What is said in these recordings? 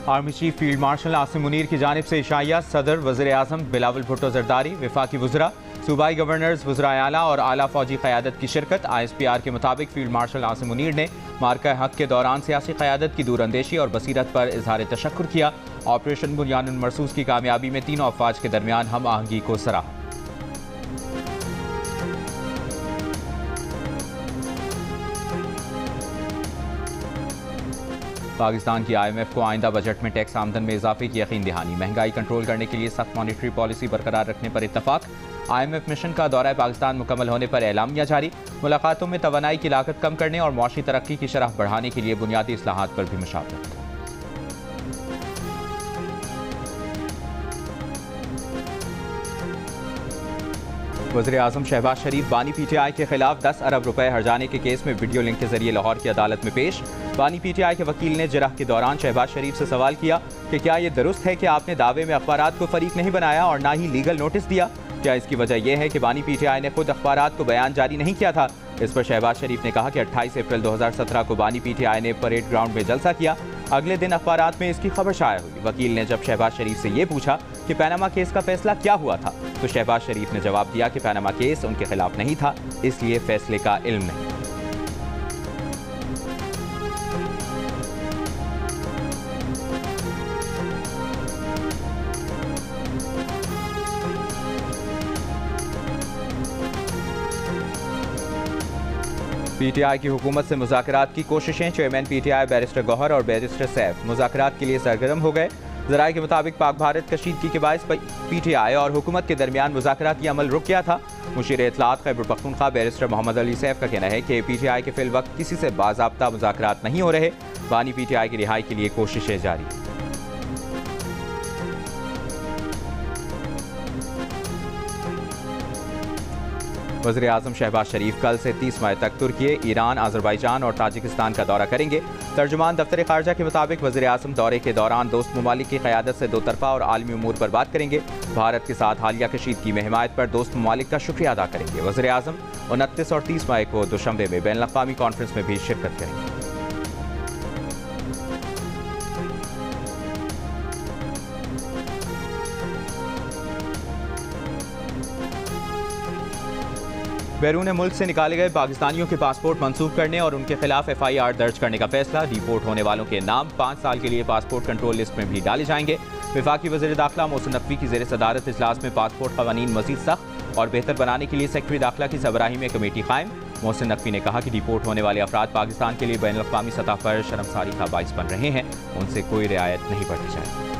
Army chief field marshal Asim Munir की जानिब से इशाया सदर वज़ीर आज़म बिलावल भुट्टो जरदारी, वफाकी वज़रा, सूबाई गवर्नर्स, वज़राए आला और आला फौजी क़यादत की शिरकत। ISPR के मुताबिक फील्ड मार्शल आसिम मुनीर ने मार्का हक के दौरान सियासी क़यादत की दूरअंदेशी और बसीरत पर इजहार तशक्कुर किया। ऑपरेशन बुनियानुल मरसूस की कामयाबी में तीनों अफवाज के दरमियान हम आहंगी को सराहा। पाकिस्तान की IMF को आइंदा बजट में टैक्स आमदन में इजाफे की यकीन दहानी। महंगाई कंट्रोल करने के लिए सख्त मॉनिटरी पॉलिसी बरकरार रखने पर इत्तफाक। IMF मिशन का दौरा पाकिस्तान मुकम्मल होने पर एलामिया जारी। मुलाकातों में तवानाई की लागत कम करने और मौशी तरक्की की शरह बढ़ाने के लिए बुनियादी इस्लाहात पर भी मुशावरत। वज़ीर आज़म शहबाज शरीफ बानी PTI के खिलाफ 10 अरब रुपए हर्जाने के केस में वीडियो लिंक के जरिए लाहौर की अदालत में पेश। बानी PTI के वकील ने जरह के दौरान शहबाज शरीफ से सवाल किया कि क्या ये दुरुस्त है कि आपने दावे में अखबारात को फरीक नहीं बनाया और ना ही लीगल नोटिस दिया। क्या इसकी वजह यह है कि बानी PTI ने खुद अखबारात को बयान जारी नहीं किया था। इस पर शहबाज शरीफ ने कहा कि 28 अप्रैल 2017 को बानी PTI ने परेड ग्राउंड में जलसा किया। अगले दिन अखबारात में इसकी खबर शाया हुई। वकील ने जब शहबाज शरीफ से ये पूछा कि पैनामा केस का फैसला क्या हुआ था, तो शहबाज शरीफ ने जवाब दिया कि पैनामा केस उनके खिलाफ नहीं था, इसलिए फैसले का इल्म नहीं। PTI की हुकूमत से मुज़ाकरात की कोशिशें। चेयरमैन PTI बैरिस्टर गौहर और बैरिस्टर सैफ मुज़ाकरात के लिए सरगर्म हो गए। ज़राए के मुताबिक पाक भारत कशीदगी के बायस PTI और हुकूमत के दरमियान मुज़ाकराती अमल रुक गया था। मुशीर इत्तलात खैबर पख्तूनख्वा बैरिस्टर मोहम्मद अली सैफ का कहना है कि PTI के फिल वक्त किसी से बाज़ाब्ता मुज़ाकरात नहीं हो रहे। बानी PTI की रिहाई के लिए कोशिशें जारी। वज़ीर आज़म शहबाज शरीफ कल से 30 मई तक तुर्की, ईरान, अज़रबैजान और ताजिकिस्तान का दौरा करेंगे। तर्जुमान दफ्तर ख़ारजा के मुताबिक वज़ीर आज़म दौरे के दौरान दोस्त ममालिक की क़यादत से दो तरफ़ा और आलमी उमूर पर बात करेंगे। भारत के साथ हालिया कशीदगी में हिमायत पर दोस्त ममालिक का शुक्रिया अदा करेंगे। वज़ीर आज़म 29 और 30 मई को दुशंबे में बैनुल अक़वामी कॉन्फ्रेंस में भी शिरकत करेंगे। बैरून मुल्क से निकाले गए पाकिस्तानियों के पासपोर्ट मंसूख करने और उनके खिलाफ FIR दर्ज करने का फैसला। डिपोर्ट होने वालों के नाम 5 साल के लिए पासपोर्ट कंट्रोल लिस्ट में भी डाले जाएंगे। वफाकी वज़ीर दाखिला मोहसिन नकवी की ज़ेर सदारत इजलास में पासपोर्ट क़वानीन मज़ीद सख्त और बेहतर बनाने के लिए सेक्रेटरी दाखिला की सरबराही में कमेटी कायम। मोहसिन नकवी ने कहा कि डिपोर्ट होने वाले अफराद पाकिस्तान के लिए बैनुल अक़वामी सतह पर शर्मसारी का बाइस बन रहे हैं, उनसे कोई रियायत नहीं बरती जाएगी।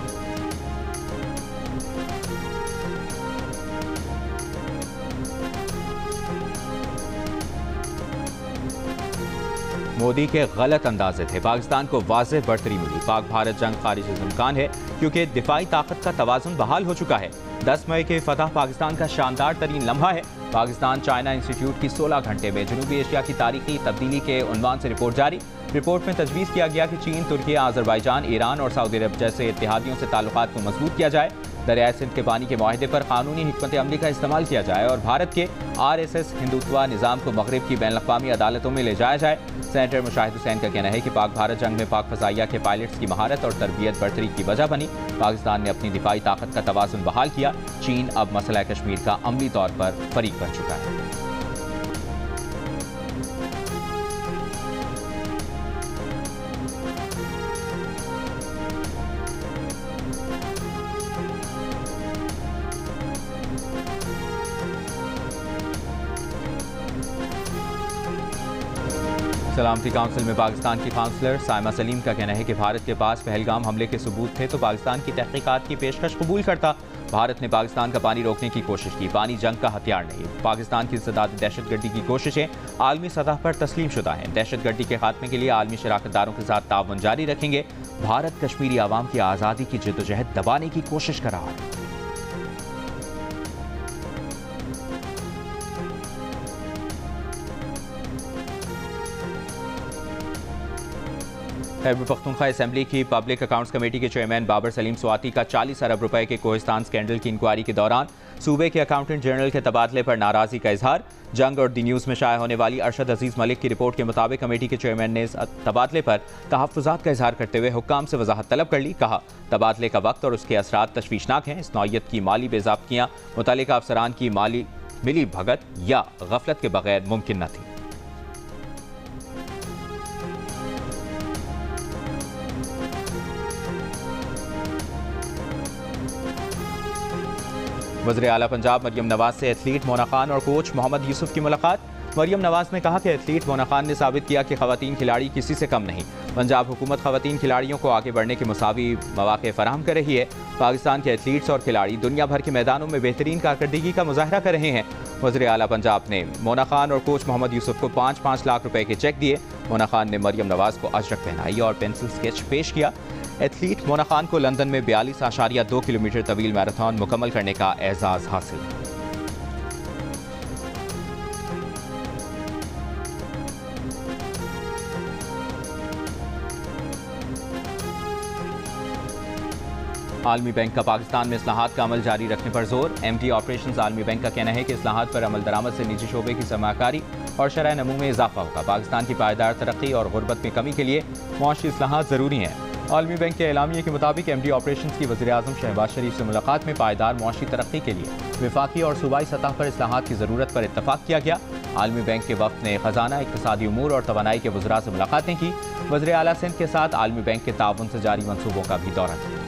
मोदी के गलत अंदाजे थे, पाकिस्तान को वाज़ेह बढ़तरी मिली। पाक भारत जंग खारिज इम्कान है क्योंकि दिफाई ताकत का तवाज़ुन बहाल हो चुका है। 10 मई के फतह पाकिस्तान का शानदार तरीन लम्हा है। पाकिस्तान चाइना इंस्टीट्यूट की 16 घंटे में जनूबी एशिया की तारीखी तब्दीली के उन्वान से रिपोर्ट जारी। रिपोर्ट में तजवीज़ किया गया कि चीन, तुर्की, अज़रबैजान, ईरान और सऊदी अरब जैसे इत्तेहादियों से ताल्लुकात को मजबूत किया जाए। दरियाए सिंध के पानी के माहिदे पर कानूनी हिकमत अमली का इस्तेमाल किया जाए और भारत के RSS हिंदुत्वा निज़ाम को मगरिब की बैनुल अक़वामी अदालतों में ले जाया जाए। सेनेटर मुशाहिद हुसैन का कहना है कि पाक भारत जंग में पाक फ़ज़ाइया के पायलट्स की महारत और तरबियत बढ़तरी की वजह बनी। पाकिस्तान ने अपनी दिफाई ताकत का तवाज़ुन बहाल किया। चीन अब मसला कश्मीर का अमली तौर पर फरीक बन चुका है। सलामती काउंसिल में पाकिस्तान की काउंसलर साइमा सलीम का कहना है कि भारत के पास पहलगाम हमले के सबूत थे तो पाकिस्तान की तहकीकात की पेशकश कबूल करता। भारत ने पाकिस्तान का पानी रोकने की कोशिश की, पानी जंग का हथियार नहीं। पाकिस्तान की इंसदाद दहशतगर्दी की कोशिशें आलमी सतह पर तस्लीम शुदा हैं। दहशतगर्दी के खात्मे के लिए आलमी शराकतदारों के साथ ताउन जारी रखेंगे। भारत कश्मीरी आवाम की आज़ादी की जद्दोजहद दबाने की कोशिश कर रहा है। खैबर पख्तूनख्वा असेंबली की पब्लिक अकाउंट्स कमेटी के चेयरमैन बाबर सलीम स्वाति का 40 अरब रुपए के कोहिस्तान स्कैंडल की इंक्वायरी के दौरान सूबे के अकाउंटेंट जनरल के तबादले पर नाराजगी का इजहार। जंग और दी न्यूज़ में शाया होने वाली अरशद अजीज मलिक की रिपोर्ट के मुताबिक कमेटी के चेयरमैन ने इस तबादले पर तहफ़्फ़ुज़ात का इजहार करते हुए हुक्काम से वजाहत तलब कर ली। कहा, तबादले का वक्त और उसके असरात तशवीशनाक हैं। इस नौयत की माली बेज़ाब्तियाँ मुतल्लिका अफसरान की माली मिली भगत या गफलत के बगैर मुमकिन न थी। वज़ीर आला पंजाब मरियम नवाज से एथलीट मोना खान और कोच मोहम्मद यूसुफ की मुलाकात। मरियम नवाज ने कहा कि एथलीट मोना खान ने साबित किया कि ख़वातीन खिलाड़ी किसी से कम नहीं। पंजाब हुकूमत ख़वातीन खिलाड़ियों को आगे बढ़ने के मुसावी मौक़े फराहम कर रही है। पाकिस्तान के एथलीट्स और खिलाड़ी दुनिया भर के मैदानों में बेहतरीन कारकर्दगी का मुजाहरा कर रहे हैं। वज़ीर आला पंजाब ने मोना खान और कोच मोहम्मद यूसुफ को 5-5 लाख रुपए के चेक दिए। मोना खान ने मरियम नवाज को अजरक पहनाई और पेंसिल स्केच पेश किया। एथलीट मोना खान को लंदन में 42.2 किलोमीटर तवील मैराथन मुकम्मल करने का एजाज़ हासिल। आलमी बैंक का पाकिस्तान में इस्लाहात का अमल जारी रखने पर जोर। एमडी ऑपरेशंस आलमी बैंक का कहना है कि इस्लाहात पर अमल दरामद से निजी शोबे की सरमाकारी और शरह नमू में इजाफा होगा। पाकिस्तान की पायदार तरक्की और गुर्बत में कमी के लिए मुआशी इस्लाहात ज़रूरी हैं। आलमी बैंक के एलामिये के मुताबिक एमडी ऑपरेशंस की वज़ीर आज़म शहबाज शरीफ से मुलाकात में पायदार मुआशी तरक्की के लिए विफाकी और सूबाई सतह पर इस्लाहात की ज़रूरत पर इत्तफाक किया गया। आलमी बैंक के वफ़द ने ख़जाना, इक़्तिसादी उमूर और तवानाई के वज़रा से मुलाकातें की। वज़ीर आला सिंध के साथ आलमी बैंक के ताउन से जारी मनसूबों का भी दौरा किया।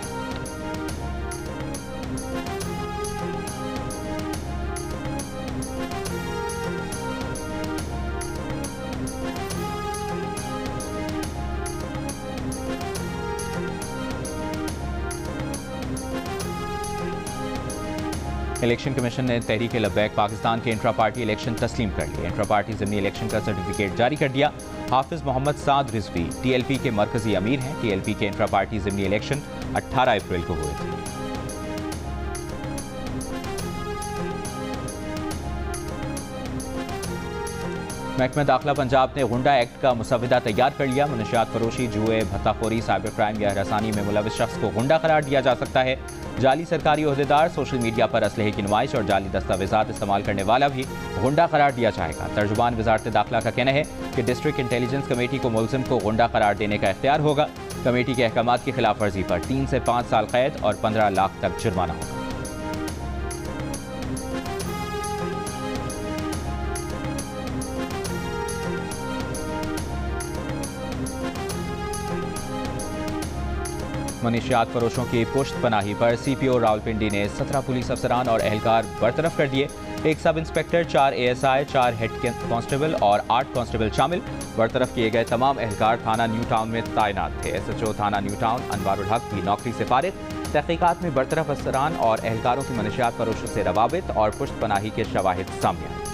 इलेक्शन कमीशन ने तहरीक लब्बैक पाकिस्तान के इंट्रा पार्टी इलेक्शन तस्लीम कर लिए। इंट्रा पार्टी ज़िमनी इलेक्शन का सर्टिफिकेट जारी कर दिया। हाफिज मोहम्मद साद रिजवी टीएलपी के मरकजी अमीर हैं। टीएलपी के इंट्रा पार्टी ज़िमनी इलेक्शन 18 अप्रैल को हुए थे। महकमा दाखिला पंजाब ने गुंडा एक्ट का मुसव्वदा तैयार कर लिया। मनशियात फरोशी, जुए, भत्ताखोरी, साइबर क्राइम या हरासानी में मुलविस शख्स को गुंडा करार दिया जा सकता है। जाली सरकारी ओहदेदार, सोशल मीडिया पर असलहे की नुमाइश और जाली दस्तावेजात इस्तेमाल करने वाला भी गुंडा करार दिया जाएगा। तर्जुमान वजारत दाखिला का कहना है कि डिस्ट्रिक्ट इंटेलिजेंस कमेटी को मुलजिम को गुंडा करार देने का इख्तियार होगा। कमेटी के अहकामात की खिलाफ वर्जी पर 3 से 5 साल कैद और 15 लाख तक जुर्माना होगा। मनशियात फरोशों की पुश्त पनाही पर सीपीओ रावलपिंडी ने 17 पुलिस अफसरान और एहलकार बरतरफ कर दिए। 1 sub inspector, 4 ASI, 4 head constable और 8 कांस्टेबल शामिल। बरतरफ किए गए तमाम एहलकार थाना न्यू टाउन में तैनात थे। SHO थाना न्यू टाउन अनवारुल हक भी नौकरी से फारिग। तहकीकात में बरतरफ अफसरान और एहलकारों की मनशियात फरोशों से रवाबित और पुश्त पनाही के शवाहिद सामने आए।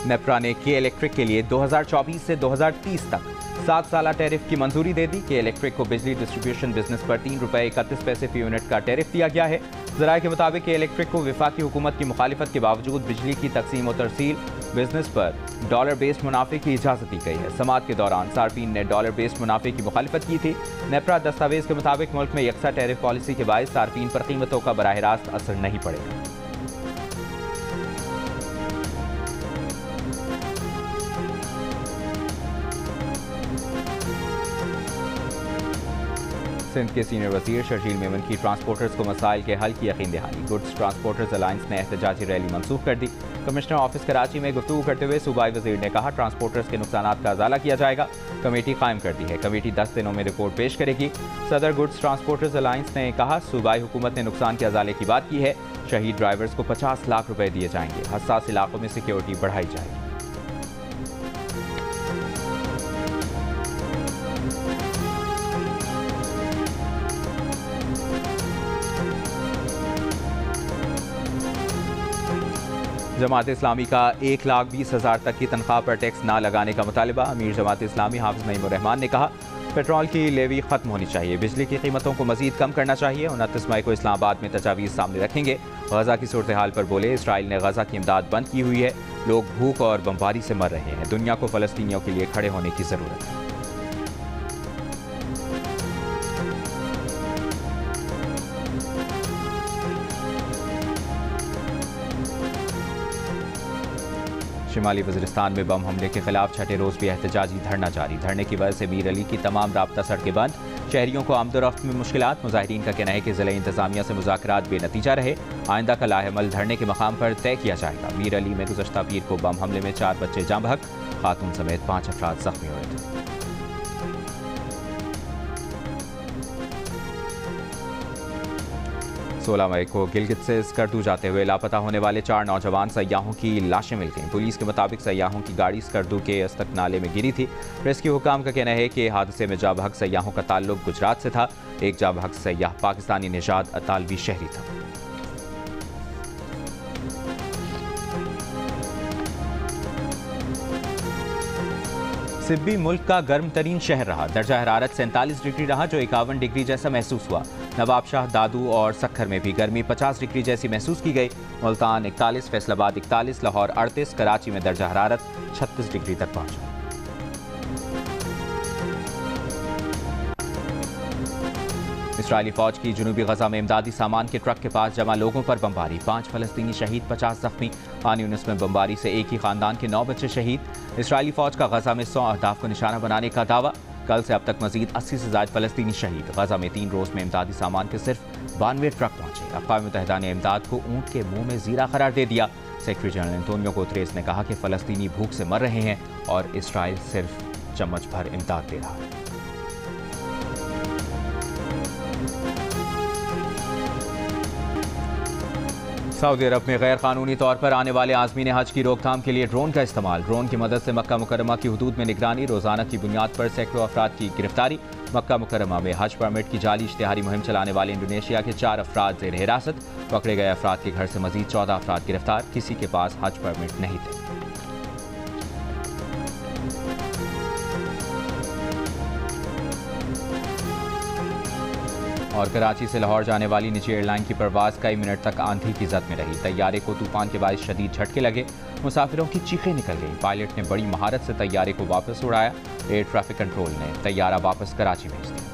नेपरा ने के इलेक्ट्रिक के लिए 2024 से 2030 तक 7 साला टैरिफ की मंजूरी दे दी। के इलेक्ट्रिक को बिजली डिस्ट्रीब्यूशन बिजनेस पर ₹3.31 फी यूनिट का टैरिफ दिया गया है। ज़राए के मुताबिक के इलेक्ट्रिक को विफाकी हुकूमत की मुखालिफत के बावजूद बिजली की तकसीम और तरसील बिजनेस पर डॉलर बेस्ड मुनाफे की इजाज़त दी गई है। समात के दौरान सार्फिन ने डॉलर बेस्ड मुनाफे की मुखालिफत की थी। नेपरा दस्तावेज के मुताबिक मुल्क में यकसा टैरिफ पॉलिसी के बायस सार्फिन पर कीमतों का बराह रास्त असर नहीं पड़ेगा। सिंध के सीनियर वजीर शर्जील मेमन की ट्रांसपोर्टर्स को मसाइल के हल की यकीन दहानी। गुड्स ट्रांसपोर्टर्स अलायंस ने एहतजाजी रैली मंसूख कर दी। कमिश्नर ऑफिस कराची में गुफ्तगू करते हुए सूबाई वजीर ने कहा, ट्रांसपोर्टर्स के नुकसानात का अजाला किया जाएगा। कमेटी कायम कर दी है। कमेटी 10 दिनों में रिपोर्ट पेश करेगी। सदर गुड्स ट्रांसपोर्टर्स अलायंस ने कहा, सूबाई हुकूमत ने नुकसान के अजाले की बात की है। शहीद ड्राइवर्स को 50 लाख रुपए दिए जाएंगे। हसास इलाकों में सिक्योरिटी बढ़ाई जाएगी। जमात इस्लामी का 1,20,000 तक की तनख्वाह पर टैक्स ना लगाने का मुतालबा। अमीर जमात इस्लामी हाफिज नईमुर रहमान ने कहा, पेट्रोल की लेवी खत्म होनी चाहिए, बिजली की कीमतों को मजीद कम करना चाहिए। 29 मई को इस्लामाबाद में तजावीज़ सामने रखेंगे। गजा की सूरत हाल पर बोले, इसराइल ने गजा की इमदाद बंद की हुई है, लोग भूख और बमबारी से मर रहे हैं, दुनिया को फ़लस्तीनियों के लिए खड़े होने की ज़रूरत है। शिमाली वज़ीरिस्तान में बम हमले के खिलाफ छठे रोज़ भी एहतजाजी धरना जारी। धरने की वजह से मीर अली की तमाम राब्ता सड़कें बंद, शहरियों को आमदोरफ्त में मुश्किलात। मुजाहिरीन का कहना है कि ज़िला इंतजामिया से मुज़ाकरात बेनतीजा रहे, आइंदा का लाहेमल धरने के मकाम पर तय किया जाएगा। मीर अली में गुज़श्ता पीर को बम हमले में 4 बच्चे जाँ बहक, खातून समेत 5 अफराद जख्मी हुए थे। 16 मई को गिलगित से स्कर्दू जाते हुए लापता होने वाले 4 नौजवान सयाहों की लाशें मिल गईं। पुलिस के मुताबिक सयाहों की गाड़ी स्कर्दू के अस्तक नाले में गिरी थी। रेस्क्यू हुकाम का कहना है कि हादसे में जाँ बहक सयाहों का ताल्लुक गुजरात से था। एक जाँ बहक सयाह पाकिस्तानी निजात अतालवी शहरी था। सिब्बी मुल्क का गर्म तरीन शहर रहा। दर्जा हरारत 47 डिग्री रहा, जो 51 डिग्री जैसा महसूस हुआ। नवाबशाह, दादू और सक्खर में भी गर्मी 50 डिग्री जैसी महसूस की गई। मुल्तान 41, फैसलाबाद 41, लाहौर 38, कराची में दर्जा हरारत 36 डिग्री तक पहुंचा। इसराइली फौज की जनूबी गजा में इमदादी सामान के ट्रक के पास जमा लोगों पर बमबारी। 5 फलस्तीनी शहीद, 50 जख्मी। खान यूनिस में बमबारी से एक ही खानदान के 9 बच्चे शहीद। इसराइली फौज का गजा में 100 अहदाफ को निशाना बनाने का दावा। कल से अब तक मजीद 80 से ज़ायद फलस्तीनी शहीद। गजा में 3 रोज़ में इमदादी सामान के सिर्फ 92 ट्रक पहुंचे। अक़वाम मुत्तहिदा ने इमदाद को ऊँट के मुँह में ज़ीरा करार दे दिया। सेक्रेटरी जनरल एंटोनियो गुतेरेस ने कहा कि फ़लस्तीनी भूख से मर रहे हैं और इसराइल सिर्फ चम्मच भर इमदाद दे रहा है। सऊदी अरब में गैर कानूनी तौर पर आने वाले आज़मीन हज की रोकथाम के लिए ड्रोन का इस्तेमाल। ड्रोन की मदद से मक्का मुकरमा की हुदूद में निगरानी। रोजाना की बुनियाद पर सैकड़ों अफराद की गिरफ्तारी। मक्का मुकरमा में हज परमिट की जाली इश्तिहारी मुहिम चलाने वाले इंडोनेशिया के 4 अफराद ज़ेर हिरासत। पकड़े गए अफराद के घर से मजीद 14 अफराद गिरफ्तार। किसी के पास हज परमिट नहीं थे। और कराची से लाहौर जाने वाली निजी एयरलाइन की परवाज़ कई मिनट तक आंधी की जद में रही। तैयारे को तूफान के बायस शदीद झटके लगे, मुसाफिरों की चीखें निकल गईं। पायलट ने बड़ी महारत से तैयारे को वापस उड़ाया। एयर ट्रैफिक कंट्रोल ने तैयारा वापस कराची भेज दिया।